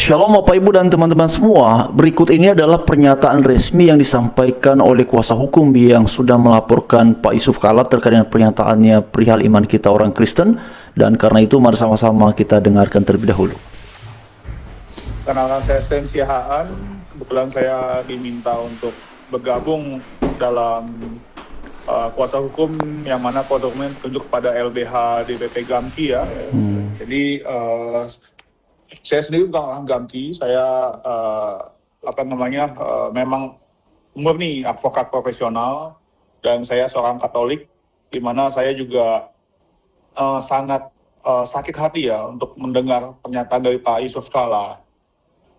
Shalom Bapak Ibu dan teman-teman semua. Berikut ini adalah pernyataan resmi yang disampaikan oleh kuasa hukum yang sudah melaporkan Pak Yusuf Kalla terkait dengan pernyataannya perihal iman kita orang Kristen. Dan karena itu mari sama-sama kita dengarkan terlebih dahulu. Kenalkan, saya Sten Siahaan. Kebetulan saya diminta untuk bergabung dalam kuasa hukum, yang mana kuasa hukumnya tunjuk kepada LBH DPP Gamki ya. Jadi saya sendiri bukan orang Gamki, saya memang murni advokat profesional, dan saya seorang Katolik, di mana saya juga sangat sakit hati ya untuk mendengar pernyataan dari Pak Yusuf Kalla.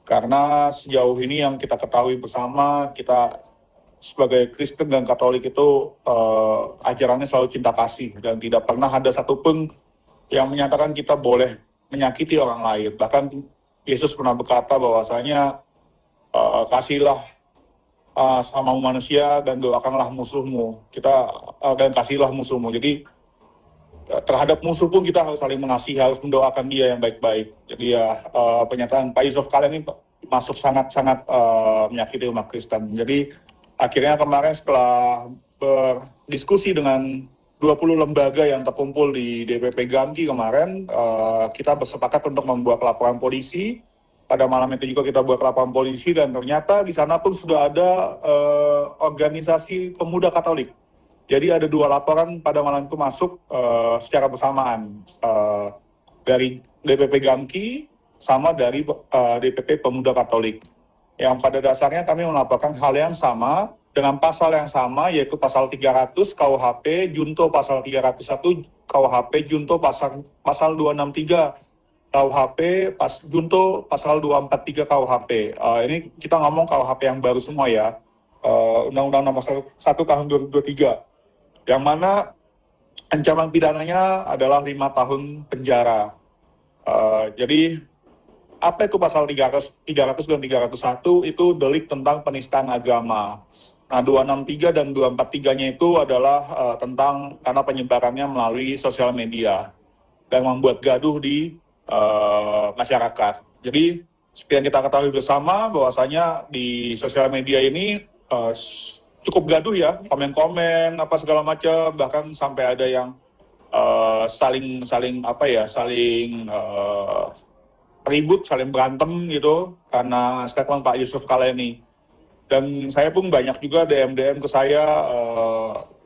Karena sejauh ini yang kita ketahui bersama, kita sebagai Kristen dan Katolik itu ajarannya selalu cinta kasih, dan tidak pernah ada satupun yang menyatakan kita boleh menyakiti orang lain. Bahkan Yesus pernah berkata bahwasanya kasihlah sama manusia dan doakanlah musuhmu. Dan kasihlah musuhmu. Jadi terhadap musuh pun kita harus saling mengasihi, harus mendoakan dia yang baik-baik. Jadi ya pernyataan Pak Yusuf Kalla ini masuk sangat-sangat menyakiti umat Kristen. Jadi akhirnya kemarin setelah berdiskusi dengan 20 lembaga yang terkumpul di DPP Gamki kemarin, kita bersepakat untuk membuat laporan polisi. Pada malam itu juga kita buat laporan polisi, dan ternyata di sana pun sudah ada organisasi pemuda Katolik. Jadi ada 2 laporan pada malam itu masuk secara bersamaan, dari DPP Gamki sama dari DPP Pemuda Katolik. Yang pada dasarnya kami melaporkan hal yang sama, dengan pasal yang sama, yaitu pasal 300 KUHP, junto pasal 301 KUHP, junto pasal 263 KUHP, junto pasal 243 KUHP. Ini kita ngomong KUHP yang baru semua ya, Undang-Undang Nomor 1 Tahun 2023, yang mana ancaman pidananya adalah 5 tahun penjara. Jadi apa itu pasal 300 dan 301? Itu delik tentang penistaan agama. Nah, 263 dan 243-nya itu adalah tentang karena penyebarannya melalui sosial media dan membuat gaduh di masyarakat. Jadi seperti yang kita ketahui bersama bahwasanya di sosial media ini cukup gaduh ya, komen-komen apa segala macam, bahkan sampai ada yang saling ribut, saling berantem gitu karena statement Pak Yusuf Kalla ini. Dan saya pun banyak juga DM ke saya,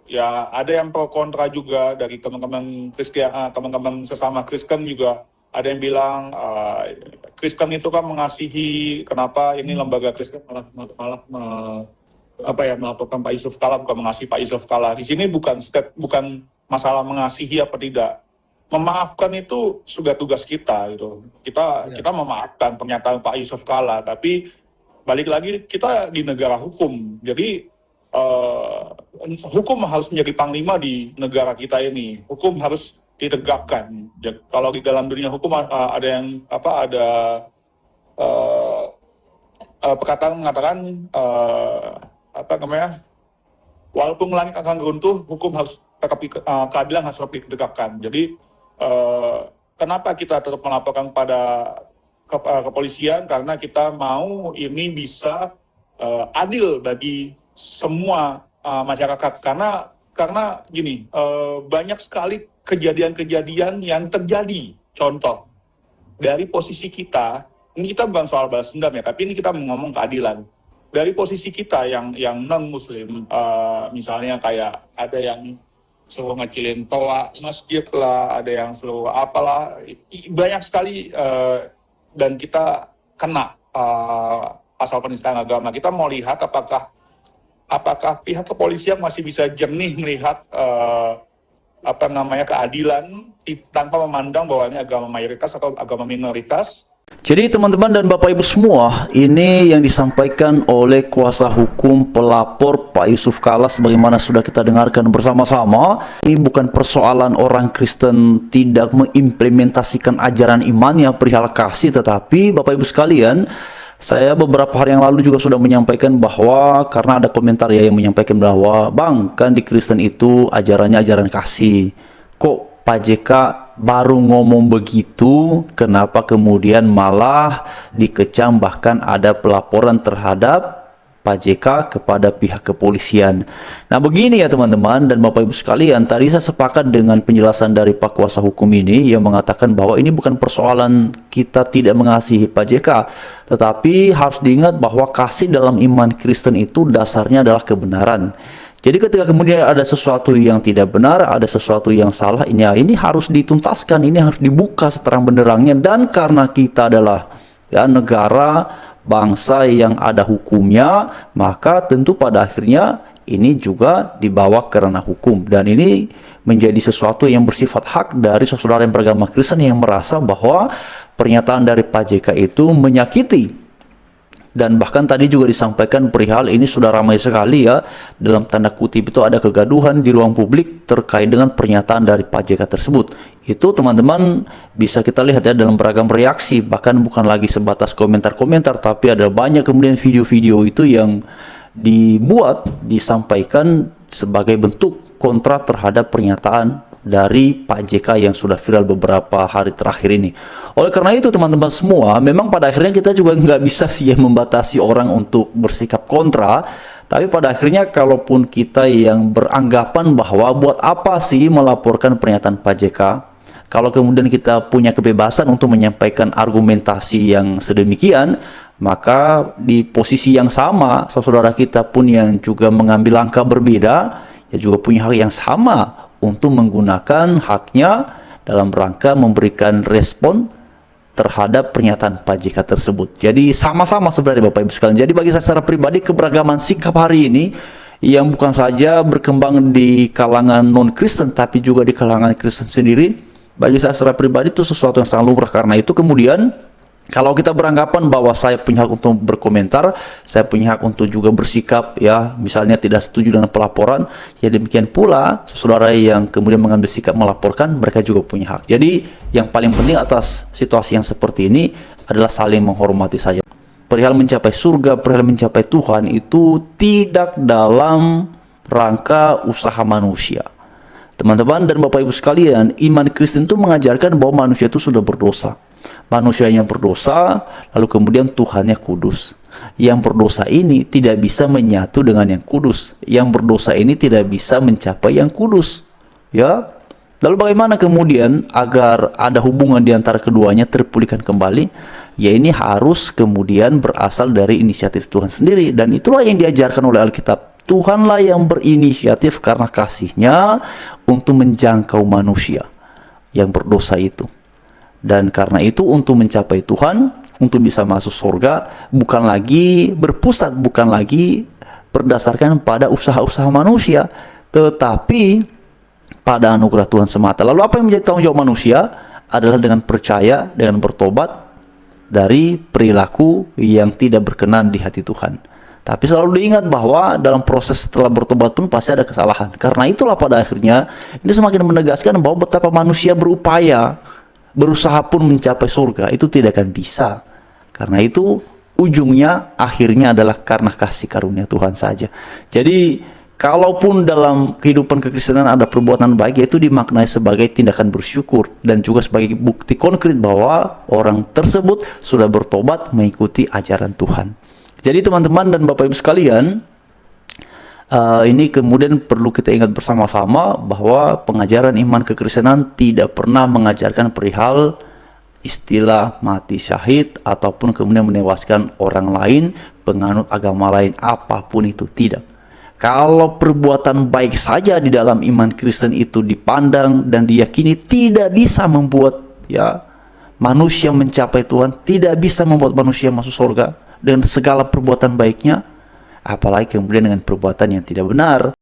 ya ada yang pro kontra juga dari teman-teman Kristen, teman-teman sesama Kristen juga ada yang bilang Kristen itu kan mengasihi, kenapa ini lembaga Kristen malah melaporkan Pak Yusuf Kalla, bukan mengasihi Pak Yusuf Kalla. Di sini bukan masalah mengasihi apa tidak. Memaafkan itu sudah tugas kita gitu. Kita memaafkan pernyataan Pak Yusuf Kalla, tapi balik lagi kita di negara hukum. Jadi hukum harus menjadi panglima di negara kita ini. Hukum harus ditegakkan. Jadi, kalau di dalam dunia hukum ada perkataan mengatakan walaupun langit akan runtuh, hukum harus tetap keadilan harus tetap ditegakkan. Jadi kenapa kita tetap melaporkan pada kepolisian? Karena kita mau ini bisa adil bagi semua masyarakat. Karena gini, banyak sekali kejadian-kejadian yang terjadi. Contoh, dari posisi kita, ini kita bukan soal balas dendam ya, tapi ini kita ngomong keadilan. Dari posisi kita yang non-muslim, misalnya kayak ada yang selalu ngecilin toa masjid lah, ada yang selalu apalah, banyak sekali, dan kita kena pasal penistaan agama. Kita mau lihat apakah pihak kepolisian masih bisa jernih melihat keadilan tanpa memandang bahwa ini agama mayoritas atau agama minoritas. Jadi teman-teman dan Bapak Ibu semua, ini yang disampaikan oleh kuasa hukum pelapor Pak Yusuf Kalla sebagaimana sudah kita dengarkan bersama-sama. Ini bukan persoalan orang Kristen tidak mengimplementasikan ajaran imannya perihal kasih, tetapi Bapak Ibu sekalian, saya beberapa hari yang lalu juga sudah menyampaikan bahwa karena ada komentar ya yang menyampaikan bahwa Bang, kan di Kristen itu ajarannya ajaran kasih. Kok Pak JK baru ngomong begitu, kenapa kemudian malah dikecam, bahkan ada pelaporan terhadap Pak JK kepada pihak kepolisian. Nah begini ya teman-teman dan Bapak Ibu sekalian, tadi saya sepakat dengan penjelasan dari Pak Kuasa Hukum ini yang mengatakan bahwa ini bukan persoalan kita tidak mengasihi Pak JK, tetapi harus diingat bahwa kasih dalam iman Kristen itu dasarnya adalah kebenaran. Jadi ketika kemudian ada sesuatu yang tidak benar, ada sesuatu yang salah, ini harus dituntaskan, ini harus dibuka seterang benderangnya. Dan karena kita adalah negara, bangsa yang ada hukumnya, maka tentu pada akhirnya ini juga dibawa ke ranah hukum. Dan ini menjadi sesuatu yang bersifat hak dari saudara yang beragama Kristen yang merasa bahwa pernyataan dari Pak JK itu menyakiti. Dan bahkan tadi juga disampaikan perihal ini sudah ramai sekali ya, dalam tanda kutip itu ada kegaduhan di ruang publik terkait dengan pernyataan dari Pak JK tersebut. Itu teman-teman bisa kita lihat ya dalam beragam reaksi, bahkan bukan lagi sebatas komentar-komentar, tapi ada banyak kemudian video-video itu yang dibuat, disampaikan sebagai bentuk kontra terhadap pernyataan dari Pak JK yang sudah viral beberapa hari terakhir ini. Oleh karena itu teman-teman semua, memang pada akhirnya kita juga nggak bisa sih ya membatasi orang untuk bersikap kontra, tapi pada akhirnya kalaupun kita yang beranggapan bahwa buat apa sih melaporkan pernyataan Pak JK, kalau kemudian kita punya kebebasan untuk menyampaikan argumentasi yang sedemikian, maka di posisi yang sama, saudara kita pun yang juga mengambil langkah berbeda, ya juga punya hak yang sama untuk menggunakan haknya dalam rangka memberikan respon terhadap pernyataan Pak JK tersebut. Jadi sama-sama sebenarnya Bapak Ibu sekalian. Jadi bagi saya secara pribadi, keberagaman sikap hari ini yang bukan saja berkembang di kalangan non-Kristen tapi juga di kalangan Kristen sendiri, bagi saya secara pribadi itu sesuatu yang sangat lumrah. Karena itu kemudian kalau kita beranggapan bahwa saya punya hak untuk berkomentar, saya punya hak untuk juga bersikap ya, misalnya tidak setuju dengan pelaporan, ya demikian pula saudara yang kemudian mengambil sikap melaporkan, mereka juga punya hak. Jadi yang paling penting atas situasi yang seperti ini adalah saling menghormati saja. Perihal mencapai surga, perihal mencapai Tuhan itu tidak dalam rangka usaha manusia. Teman-teman dan Bapak Ibu sekalian, iman Kristen itu mengajarkan bahwa manusia itu sudah berdosa. Manusia yang berdosa, lalu kemudian Tuhannya kudus. Yang berdosa ini tidak bisa menyatu dengan yang kudus. Yang berdosa ini tidak bisa mencapai yang kudus. Ya. Lalu bagaimana kemudian agar ada hubungan di antara keduanya terpulihkan kembali? Ya ini harus kemudian berasal dari inisiatif Tuhan sendiri. Dan itulah yang diajarkan oleh Alkitab. Tuhanlah yang berinisiatif karena kasih-Nya untuk menjangkau manusia yang berdosa itu. Dan karena itu untuk mencapai Tuhan, untuk bisa masuk surga, bukan lagi berpusat, bukan lagi berdasarkan pada usaha-usaha manusia, tetapi pada anugerah Tuhan semata. Lalu apa yang menjadi tanggung jawab manusia adalah dengan percaya, dengan bertobat dari perilaku yang tidak berkenan di hati Tuhan. Tapi selalu diingat bahwa dalam proses setelah bertobat pun pasti ada kesalahan. Karena itulah pada akhirnya ini semakin menegaskan bahwa betapa manusia berupaya, berusaha pun mencapai surga itu tidak akan bisa. Karena itu ujungnya akhirnya adalah karena kasih karunia Tuhan saja. Jadi kalaupun dalam kehidupan kekristenan ada perbuatan baik, yaitu dimaknai sebagai tindakan bersyukur dan juga sebagai bukti konkret bahwa orang tersebut sudah bertobat mengikuti ajaran Tuhan. Jadi teman-teman dan Bapak Ibu sekalian, ini kemudian perlu kita ingat bersama-sama bahwa pengajaran iman kekristenan tidak pernah mengajarkan perihal istilah mati syahid ataupun kemudian menewaskan orang lain, penganut agama lain, apapun itu, tidak. Kalau perbuatan baik saja di dalam iman Kristen itu dipandang dan diyakini tidak bisa membuat ya manusia mencapai Tuhan, tidak bisa membuat manusia masuk surga dengan segala perbuatan baiknya, apalagi kemudian dengan perbuatan yang tidak benar.